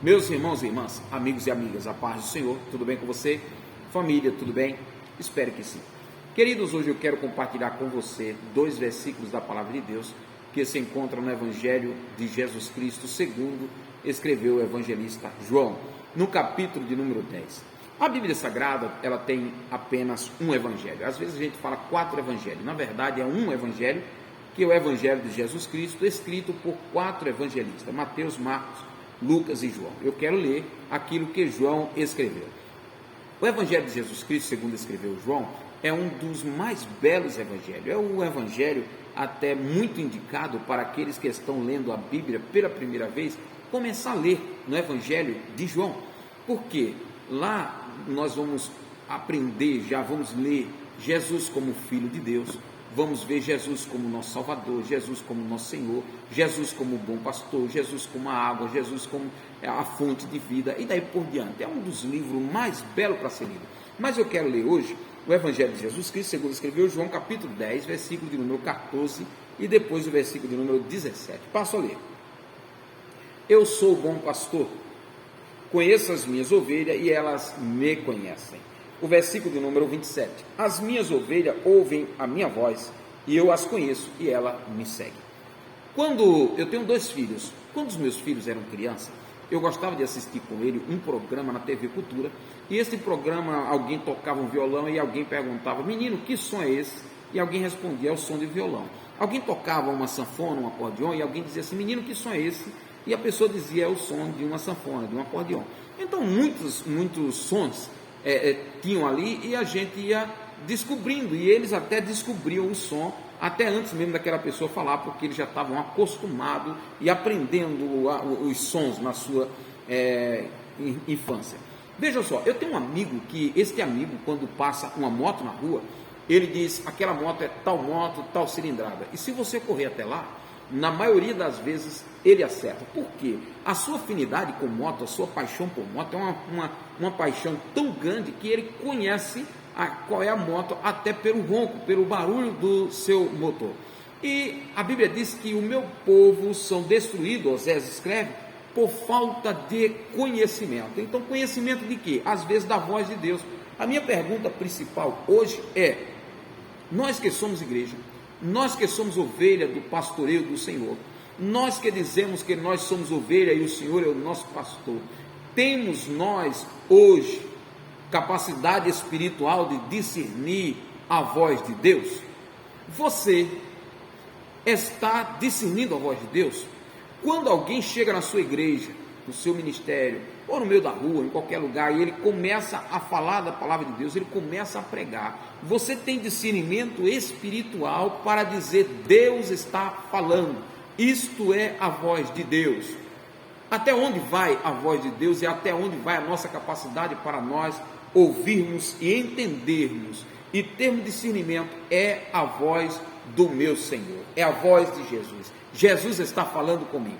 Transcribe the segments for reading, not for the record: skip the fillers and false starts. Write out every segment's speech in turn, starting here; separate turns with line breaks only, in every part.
Meus irmãos e irmãs, amigos e amigas, a paz do Senhor, tudo bem com você? Família, tudo bem? Espero que sim. Queridos, hoje eu quero compartilhar com você 2 versículos da Palavra de Deus que se encontram no Evangelho de Jesus Cristo, segundo escreveu o evangelista João, no capítulo de número 10. A Bíblia Sagrada, ela tem apenas um evangelho. Às vezes a gente fala 4 evangelhos, na verdade é um evangelho, que é o Evangelho de Jesus Cristo, escrito por 4 evangelistas, Mateus, Marcos, Lucas e João. Eu quero ler aquilo que João escreveu. O Evangelho de Jesus Cristo, segundo escreveu João, é um dos mais belos evangelhos. É um evangelho até muito indicado para aqueles que estão lendo a Bíblia pela primeira vez, começar a ler no Evangelho de João. Porque lá nós vamos aprender, já vamos ler Jesus como Filho de Deus, vamos ver Jesus como nosso Salvador, Jesus como nosso Senhor, Jesus como bom pastor, Jesus como a água, Jesus como a fonte de vida, e daí por diante. É um dos livros mais belos para ser lido. Mas eu quero ler hoje o Evangelho de Jesus Cristo, segundo escreveu João, capítulo 10, versículo de número 14, e depois o versículo de número 17. Passo a ler. Eu sou o bom pastor, conheço as minhas ovelhas e elas me conhecem. O versículo de número 27, as minhas ovelhas ouvem a minha voz, e eu as conheço, e ela me segue. Quando eu tenho 2 filhos, quando os meus filhos eram crianças, eu gostava de assistir com ele um programa na TV Cultura, e esse programa, alguém tocava um violão, e alguém perguntava, menino, que som é esse? E alguém respondia, é o som de violão. Alguém tocava uma sanfona, um acordeão, e alguém dizia assim, menino, que som é esse? E a pessoa dizia, é o som de uma sanfona, de um acordeão. Então, muitos sons tinham ali, e a gente ia descobrindo, e eles até descobriam o som, até antes mesmo daquela pessoa falar, porque eles já estavam acostumados e aprendendo os sons na sua infância. Veja só, eu tenho um amigo que, este amigo, quando passa uma moto na rua, ele diz, aquela moto é tal moto, tal cilindrada, e se você correr até lá, na maioria das vezes ele acerta. Por quê? A sua afinidade com moto, a sua paixão por moto é uma paixão tão grande que ele conhece qual é a moto até pelo ronco, pelo barulho do seu motor. E a Bíblia diz que o meu povo são destruídos, Osés escreve, por falta de conhecimento. Então, conhecimento de quê? Às vezes da voz de Deus. A minha pergunta principal hoje é, nós que somos igreja, nós que somos ovelha do pastoreio do Senhor, nós que dizemos que nós somos ovelha e o Senhor é o nosso pastor, temos nós hoje capacidade espiritual de discernir a voz de Deus? Você está discernindo a voz de Deus? Quando alguém chega na sua igreja, no seu ministério, ou no meio da rua, em qualquer lugar, e ele começa a falar da palavra de Deus, ele começa a pregar, você tem discernimento espiritual para dizer, Deus está falando, isto é a voz de Deus. Até onde vai a voz de Deus e até onde vai a nossa capacidade para nós ouvirmos e entendermos e termos discernimento? É a voz do meu Senhor, é a voz de Jesus. Jesus está falando comigo.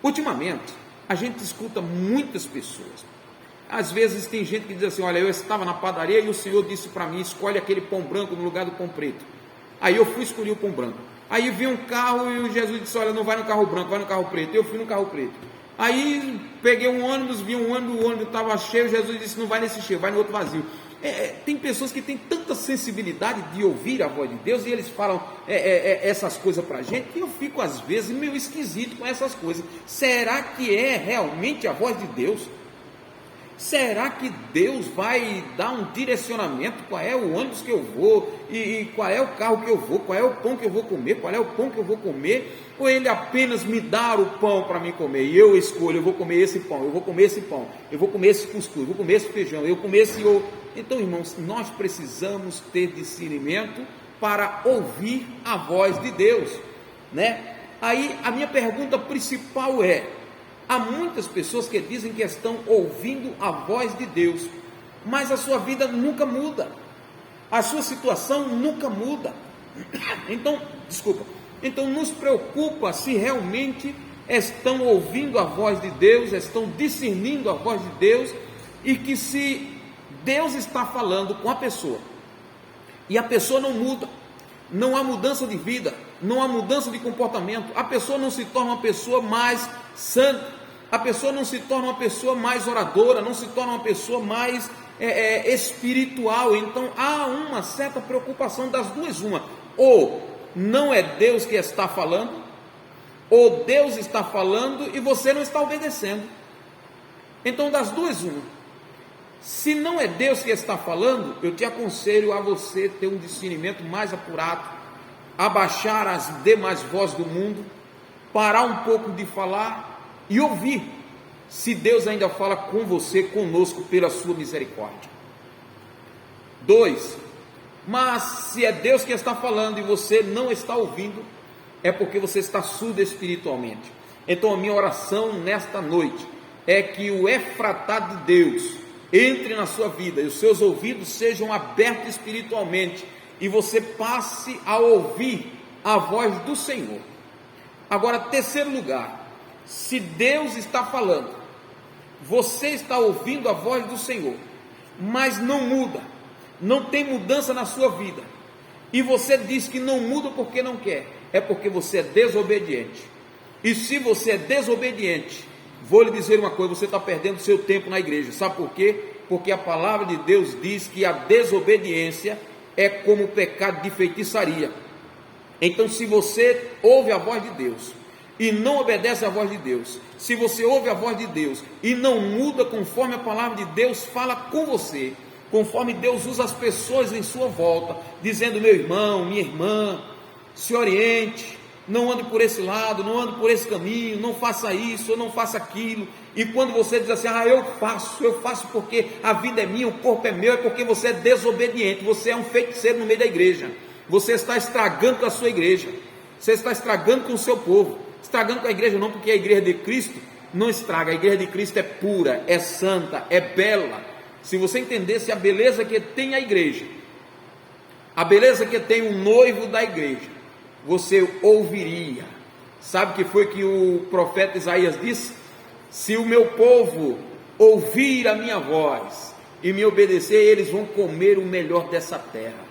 Ultimamente, a gente escuta muitas pessoas. Às vezes tem gente que diz assim, olha, eu estava na padaria e o Senhor disse para mim, escolhe aquele pão branco no lugar do pão preto. Aí eu fui escolher o pão branco. Aí vi um carro e Jesus disse, olha, não vai no carro branco, vai no carro preto. Eu fui no carro preto. Aí peguei um ônibus, vi um ônibus, o ônibus estava cheio, Jesus disse, não vai nesse cheio, vai no outro vazio. Tem pessoas que têm tanta sensibilidade de ouvir a voz de Deus, e eles falam essas coisas para a gente, e eu fico às vezes meio esquisito com essas coisas. Será que é realmente a voz de Deus? Será que Deus vai dar um direcionamento? Qual é o ônibus que eu vou? E qual é o carro que eu vou? Qual é o pão que eu vou comer? Qual é o pão que eu vou comer? Ou Ele apenas me dá o pão para mim comer? E eu escolho, eu vou comer esse pão, eu vou comer esse pão, eu vou comer esse cuscuz, eu vou comer esse feijão, eu vou comer esse ovo. Então, irmãos, nós precisamos ter discernimento para ouvir a voz de Deus, né? Aí, a minha pergunta principal é, há muitas pessoas que dizem que estão ouvindo a voz de Deus, mas a sua vida nunca muda, a sua situação nunca muda. Então nos preocupa se realmente estão ouvindo a voz de Deus, estão discernindo a voz de Deus, e que se Deus está falando com a pessoa, e a pessoa não muda, não há mudança de vida, não há mudança de comportamento, a pessoa não se torna uma pessoa mais santa, a pessoa não se torna uma pessoa mais oradora, não se torna uma pessoa mais espiritual. Então há uma certa preocupação das duas, ou não é Deus que está falando, ou Deus está falando e você não está obedecendo. Então das duas, se não é Deus que está falando, eu te aconselho a você ter um discernimento mais apurado, abaixar as demais vozes do mundo, parar um pouco de falar e ouvir se Deus ainda fala com você, conosco, pela sua misericórdia. 2, mas se é Deus que está falando e você não está ouvindo, é porque você está surdo espiritualmente. Então a minha oração nesta noite é que o Efratá de Deus entre na sua vida e os seus ouvidos sejam abertos espiritualmente e você passe a ouvir a voz do Senhor. Agora, terceiro lugar, se Deus está falando, você está ouvindo a voz do Senhor, mas não muda, não tem mudança na sua vida, e você diz que não muda porque não quer, é porque você é desobediente. E se você é desobediente, vou lhe dizer uma coisa, você está perdendo seu tempo na igreja. Sabe por quê? Porque a palavra de Deus diz que a desobediência é como o pecado de feitiçaria. Então, se você ouve a voz de Deus e não obedece à voz de Deus, se você ouve a voz de Deus e não muda conforme a palavra de Deus fala com você, conforme Deus usa as pessoas em sua volta, dizendo: meu irmão, minha irmã, se oriente, não ande por esse lado, não ande por esse caminho, não faça isso, ou não faça aquilo. E quando você diz assim: eu faço porque a vida é minha, o corpo é meu, é porque você é desobediente, você é um feiticeiro no meio da igreja, você está estragando com a sua igreja, você está estragando com o seu povo, estragando com a igreja não, porque a igreja de Cristo não estraga, a igreja de Cristo é pura, é santa, é bela. Se você entendesse a beleza que tem a igreja, a beleza que tem o noivo da igreja, você ouviria. Sabe o que foi que o profeta Isaías disse? Se o meu povo ouvir a minha voz e me obedecer, eles vão comer o melhor dessa terra.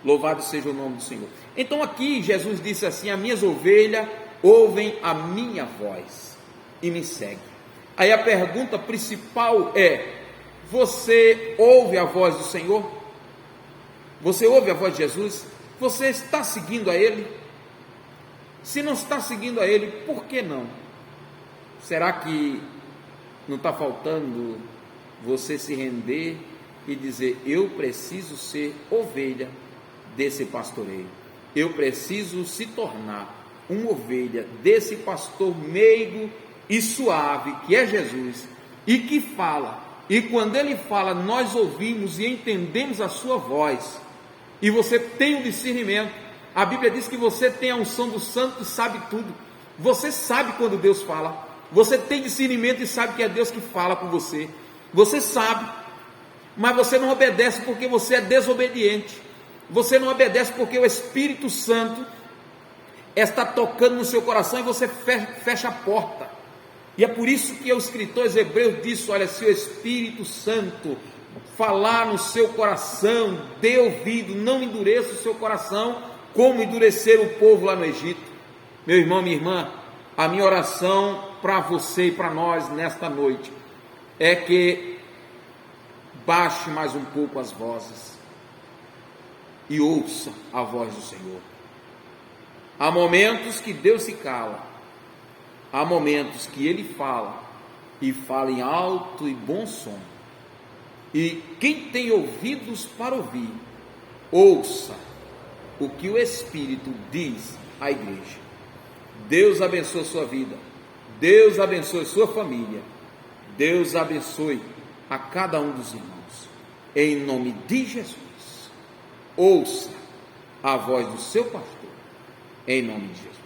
Louvado seja o nome do Senhor. Então aqui Jesus disse assim: as minhas ovelhas ouvem a minha voz e me seguem. Aí a pergunta principal é: você ouve a voz do Senhor? Você ouve a voz de Jesus? Você está seguindo a Ele? Se não está seguindo a Ele, por que não? Será que não está faltando você se render e dizer: eu preciso ser ovelha desse pastoreio, eu preciso se tornar uma ovelha desse pastor meigo e suave que é Jesus, e que fala, e quando ele fala nós ouvimos e entendemos a sua voz, e você tem um discernimento. A Bíblia diz que você tem a unção do Santo e sabe tudo. Você sabe quando Deus fala, você tem discernimento e sabe que é Deus que fala com você. Você sabe, mas você não obedece porque você é desobediente. Você não obedece porque o Espírito Santo está tocando no seu coração e você fecha a porta. E é por isso que o escritor Hebreus disse: olha, se o Espírito Santo falar no seu coração, dê ouvido, não endureça o seu coração, como endureceram o povo lá no Egito. Meu irmão, minha irmã, a minha oração para você e para nós nesta noite é que baixe mais um pouco as vozes e ouça a voz do Senhor. Há momentos que Deus se cala, há momentos que Ele fala, e fala em alto e bom som. E quem tem ouvidos para ouvir, ouça o que o Espírito diz à igreja. Deus abençoe a sua vida, Deus abençoe a sua família, Deus abençoe a cada um dos irmãos, em nome de Jesus. Ouça a voz do seu pastor, em nome de Jesus.